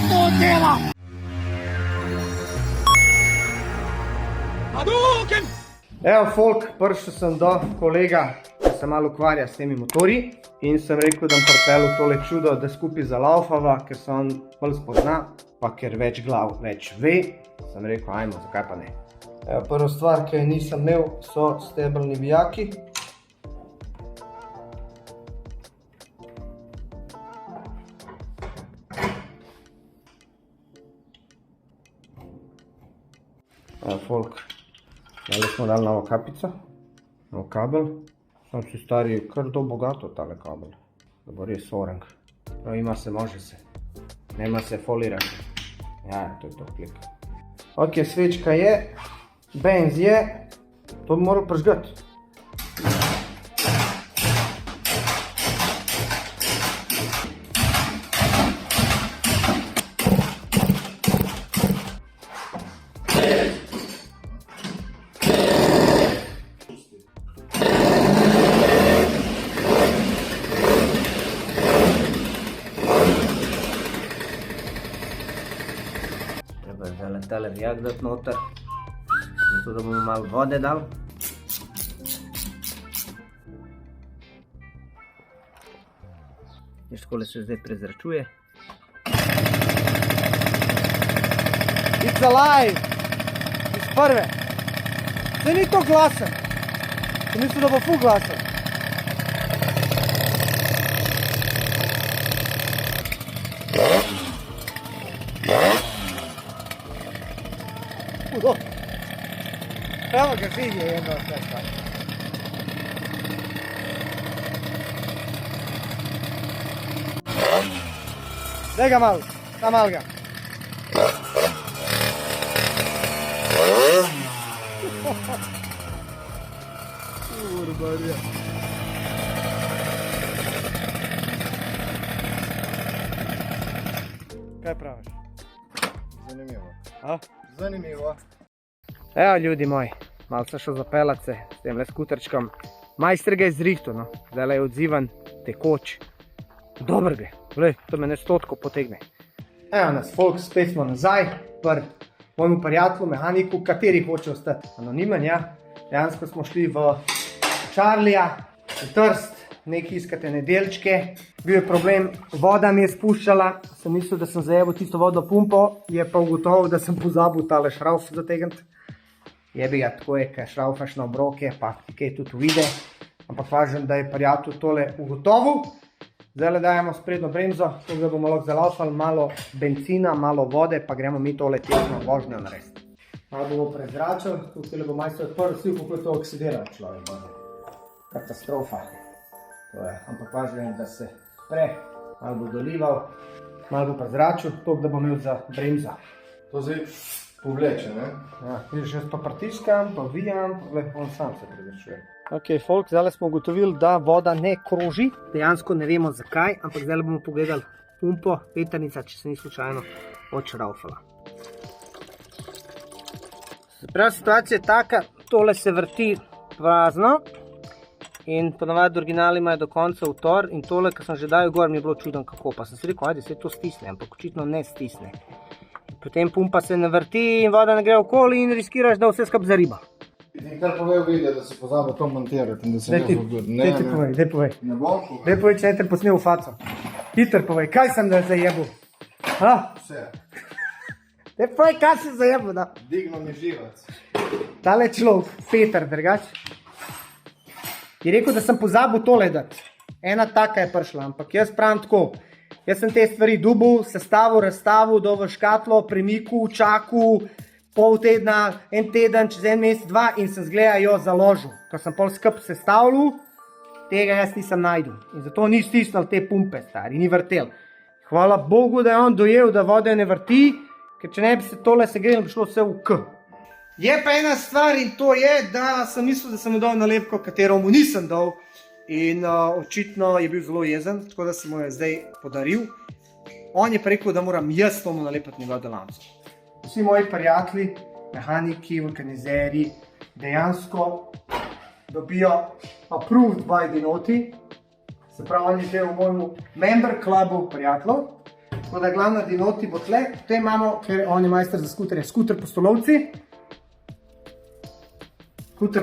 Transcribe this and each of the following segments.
to dela? Evo, folk, prišel sem do kolega, ki se malo ukvarja s temi motorji in sem rekel, da bom pripeljal tole čudo, da skupaj zalaufava, ker se on bolj spozna, pa ker več glav več ve, sem rekel, ajmo, zakaj pa ne. Evo, prva stvar, ki jo nisem imel, so stebrni vijaki. Evo, folk. Zdaj smo dali novo kapico, nov kabel. Sam si stari kar do bogato tale kabel, da bo res orang. No, ima se, može se. Nema se folirati. Ja, to je to, klik. Ok, svečka je, benz je, to bi moral prižgati. Zdaj tale vijak dati noter, zato da bomo malo vode dali. Viš, takole se zdaj prezračuje. It's alive! Iz prve! Zdaj ni to glasen! Sem mislil, da bo ful glasen. Evo ga, vidi je jedno sve stvar. Daj ga malo, da malo ga. Urbanija. Kaj praviš? Zanimivo. A? Zanimivo. Evo, ljudi moji, malo sem šel zapelat se s tem skuterčkom. Majster ga je zrihtal, no. Zdaj je odzivan, tekoč. Dober gre. Glej, to me 100% potegne. Evo nas, folk, spet smo nazaj pri mojemu prijatelju, mehaniku, kateri hoče ostati anonimen, ja. Dejansko smo šli v Charlija, v Trst, nekaj iskate nedelčke. Bil je problem, voda mi je spuščala, sem mislil, da sem zajebil tisto vodo pumpo, je pa ugotovil, da sem pozabil tale šrauf zategniti. Jebi ga, tako je, kaj šraufaš na obroke, pa kaj tudi vide. Ampak važem, da je prijatelj tole ugotovil. Zdaj le dajemo sprednjo bremzo, tako da bomo lahko zalaufali malo benzina, malo vode, pa gremo mi tole tekmo vožnjo narediti. Malo bomo prezračili, tukaj bo majster odprl, vsi kako je to oksidiral človek. Katastrofa. To je, ampak važem, da se spre, malo bo dolival, malo bo prezračil, tako da bo imel za bremza. To zdaj povleče, ne? Ja, vidiš, jaz pa pritiskam, pa vijam, on sam se prezračuje. Ok, folk, zdaj smo ugotovili, da voda ne kroži, dejansko ne vemo zakaj, ampak zdaj bomo pogledali pumpo, vetrnica, če se ni slučajno odšraufala. Prav situacija je taka, tole se vrti prazno in ponavadi originali imajo do konca utor in tole, ko sem že dal gor, mi je bilo čudno kako, pa sem si rekel, ajde, se to stisne, ampak očitno ne stisne. Potem pumpa se ne vrti in voda ne gre okoli in riskiraš, da vse skupaj zariba. In kar povej video, da si pozabil to montirati in da se ne bo Daj ti povej. Ne bom povej. Daj povej, če ne te posnel v faco. Hiter povej, kaj sem da zajebil? Ha? Vse. Daj povej, kaj sem zajebil, da? Digno mi živac. Tale človek, Peter, drugač, je rekel, da sem pozabil tole dati. Ena taka je prišla, ampak jaz pravim tako. Jaz sem te stvari dubal, sestavil, razstavil, dal v škatlo, premikal, čakal, pol tedna, en teden, čez en mesec, dva in sem zgleda jo založil. Ko sem pol skup sestavljal, tega jaz nisem najdel. In zato ni stisnil te pumpe, stari, ni vrtel. Hvala Bogu, da je on dojel, da vode ne vrti, ker če ne bi se tole segrelo, bi šlo vse v K. Je pa ena stvar in to je, da sem mislil, da sem mu dal nalepko, katero mu nisem dal. In očitno je bil zelo jezen, tako da sem mu jo zdaj podaril. On je pa rekel, da moram jaz tomu nalepiti njegov delavnico. Vsi moji prijatelji, mehaniki, vulkanizeri, dejansko dobijo approved by Dinoti. Se pravi, oni že v mojemu member klubu prijateljev. tako da glavna dinoti bo tle. Tukaj imamo, ker on je majster za skuterje, skuter pustolovci. Skuter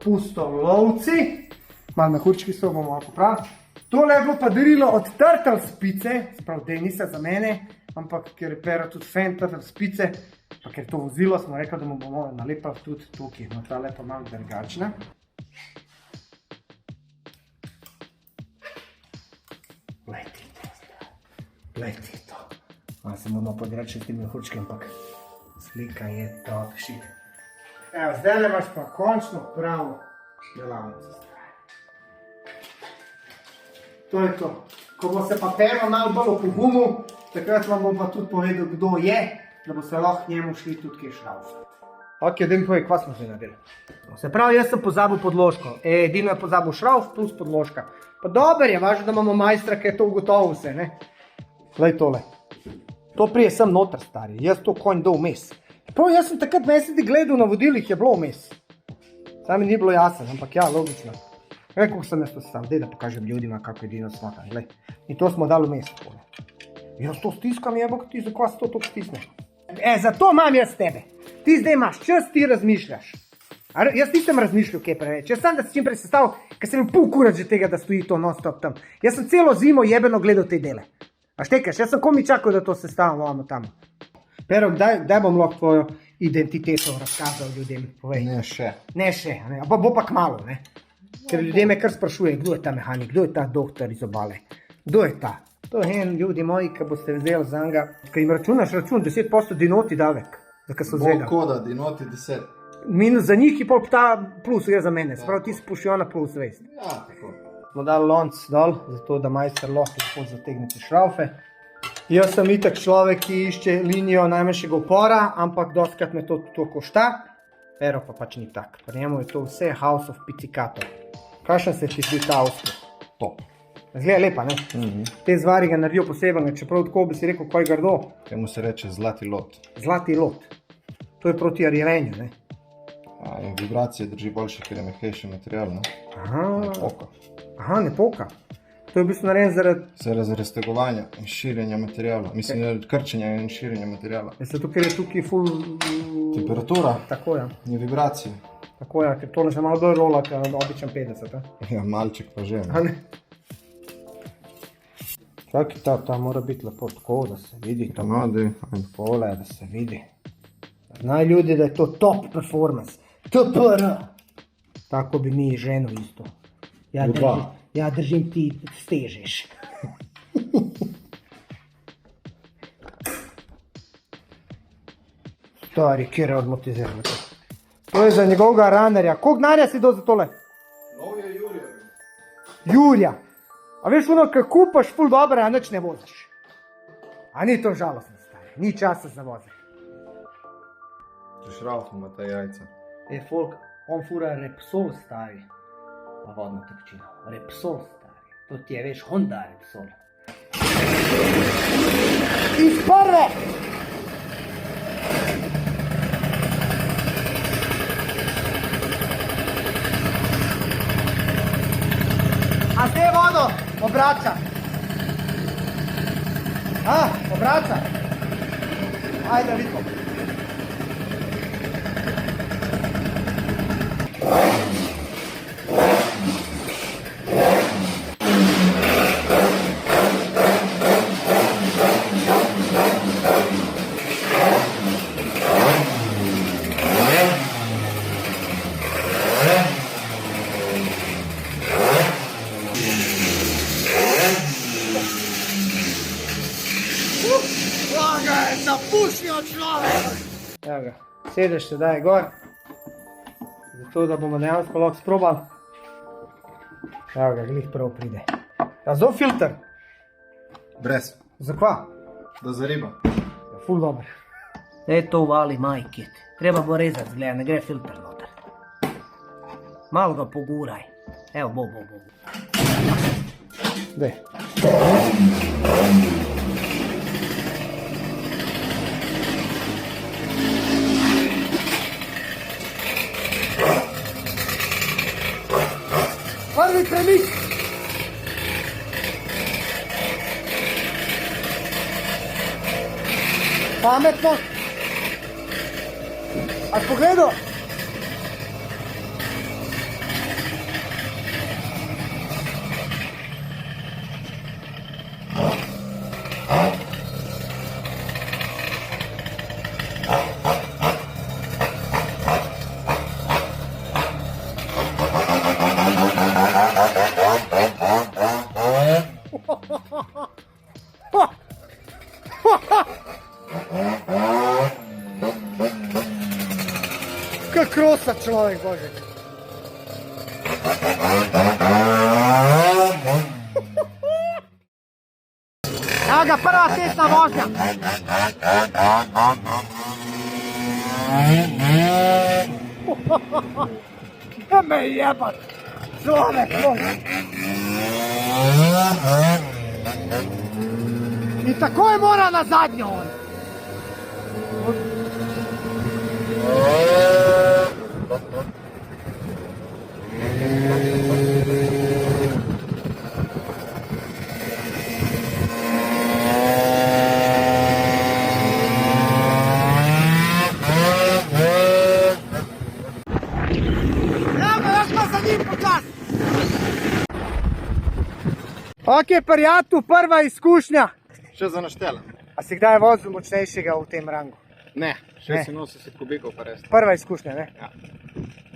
pustolovci. Malo mehurčki so, bomo malo popravili. Tole je bilo pa darilo od Turtles pice, sprav Denisa za mene, ampak ker je Pero tudi fan Turtles pice, pa ker to vozilo, smo rekli, da mu bomo nalepali tudi tukaj. No, ta lepa malo drugačna. Glejte to. Malo se moramo podreči s tem mehurčki, ampak slika je top shit. Evo, zdaj imaš pa končno pravo delavnico. To je to. Ko bo se pa Pero malo bolj opogumil, takrat vam bom pa tudi povedal, kdo je, da bo se lahko njemu šli tudi kje šraufati. Ok, da mi povej, kva smo že naredili. Se pravi, jaz sem pozabil podložko. Edino je pozabil šrauf plus podložka. Pa dober je, važno, da imamo majstra, ki je to ugotovil vse, ne? Glej tole. To prije sem noter, stari. Jaz to konj dal vmes. Prav, jaz sem takrat mesedi gledal na vodilih, je bilo vmes. Sami ni bilo jasno, ampak ja, logično. Glej, kako sem jaz to sam. Dej, da pokažem ljudima, kako edino smata. Glej. In to smo dali vmes. Jaz to stiskam, jebo, ti za kva se to toliko stisne. Zato imam jaz tebe. Ti zdaj imaš čas, ti razmišljaš. Jaz nisem razmišljal, kaj preveč. Jaz sem, da se čim prej sestavil, ker sem imel pol kurac že tega, da stoji to non-stop tam. Jaz sem celo zimo jebeno gledal te dele. A štekaš, jaz sem komi čakal, da to sestavljamo tam. Pero, kdaj bom lahko tvojo identiteto razkazal ljudem? Povej. Ne še. Ne še, ne? Bo pa kmalu, ne? Ker ljudje me kar sprašuje, kdo je ta mehanik, kdo je ta doktor iz obale. Kdo je ta? To je en, ljudi moji, ki boste vzeli za njega. Ko jim računaš račun, 10% dinoti davek. Bolj koda, dinoti 10. Minus za njih je pol ta plus je za mene. Sprav ti spušijo na plus vest. Ja, tako. Smo dali lonc dol, zato da majster lahko lahko zategnete šraufe. Jaz sem itak človek, ki išče linijo najmanjšega upora, ampak dostkrat me to košta. Pero pa pač ni tak. Pri njemu je to vse House of Pizzicato. Kakšen se ti zdi ta avsko? Top. Zgleda lepa, ne? Te zvari ga naredijo posebej, čeprav tako bi si rekel, kaj grdo. Temu se reče zlati lot. Zlati lot. To je proti arirenju, ne? In vibracije drži boljše, ker je mehkejši material, ne? Ne poka. Aha, ne poka. To je v bistvu narejen zaradi... Zaradi raztegovanja in širjenja materijala. Mislim, krčenja in širjenja materijala. Zato, ker je tukaj full... Temperatura. Tako, ja. In vibracije. Tako, ja, ker tole še malo bolj rola, ker običan 50, a? Ja, malček pa že. A ne? Čak je ta mora biti lepo tako, da se vidi. Takole, da se vidi. Znaj ljudi, da je to top performance. TPR. Tako bi mi ženo isto. Ja držim, ti stežeš. Stari, kjer je odmotizirano to. To je za njegovega runnerja. Koliko denarja si dal za tole? Nov je Jurija. Jurija. A veš ono, kad kupaš ful dobro, a nič ne voziš. A ni to žalostno, stari. Ni časa za voziti. Če šrauf ima ta jajca. Folk, on fura Repsol, stari. Pa vodno tekočino. Repsol, stari. To ti je, veš, Honda Repsol. Iz prve! A zdaj vodo obrača. Obrača. Ajde, vidimo. Evo ga, sedeš sedaj gor, zato da bomo dejansko lahko sprobali. Evo ga, glih prvo pride. Ja, zelo filter. Brez. Zakva? Da zariba. Ful dober. To vali majkit. Treba bo rezati, zgleda, ne gre filter noter. Malo ga poguraj. Evo, bo. Dej. Prvi premik. Pametno. A si pogledal? Kak rosa človek, bože. Evo ga, prva testna vožnja. Da me jebat, človek, bože. I takoj mora na zadnjo on. Ok, prijatelj, prva izkušnja. Še za naštela? A si kdaj vozil močnejšega v tem rangu? Ne, 86 kubikov pa res. Prva izkušnja, ne? Ja.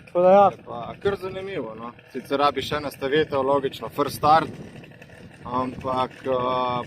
Tako da ja. Pa kar zanimivo, no. Sicer rabi še nastavitev, logično, first start. Ampak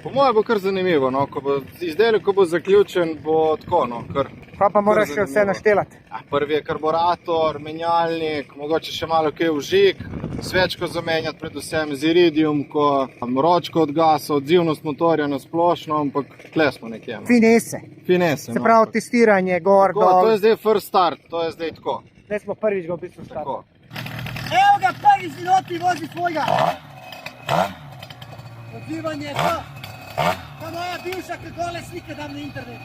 po moje bo kar zanimivo, no. Izdelek, ko bo zaključen, bo tako, no, kar. Kaj pa moraš še vse naštelati? Prvi je karburator, menjalnik, mogoče še malo kaj vžig, svečko zamenjati, predvsem z iridium, ročko od gasa, odzivnost motorja na splošno, ampak tle smo nekje. Finese. Finese, se pravi testiranje, gor, dol. To je zdaj first start, to je zdaj tako. Zdaj smo prvič ga v bistvu Tako. startali. Evo ga, prvič minoti vozi svojega. Odzivanje je to. Pa moja bivša, ki gole slike dam na internet.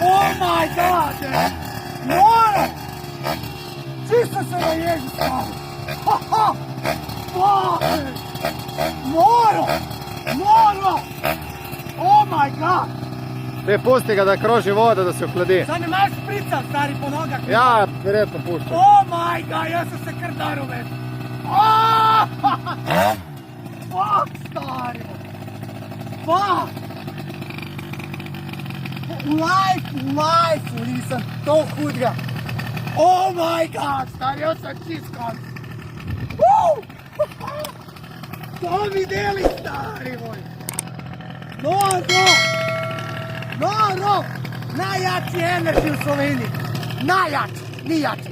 Oh my god, Moro! Čisto se naježi stari! Moro! Moro! Oh my god! Te pusti ga, da kroži voda, da se ohladi. Sad ne imaš šprica, stari, po nogah? Ja, verjetno puščam. Oh my god, jaz sem se kar daril već. Fuck, stari! Fuck! V life nisem to hudega. Oh my god, stari, jaz sem čist konc. To videli, stari moj. Noro, najjači energy v Sloveniji. Najjači, ni jači.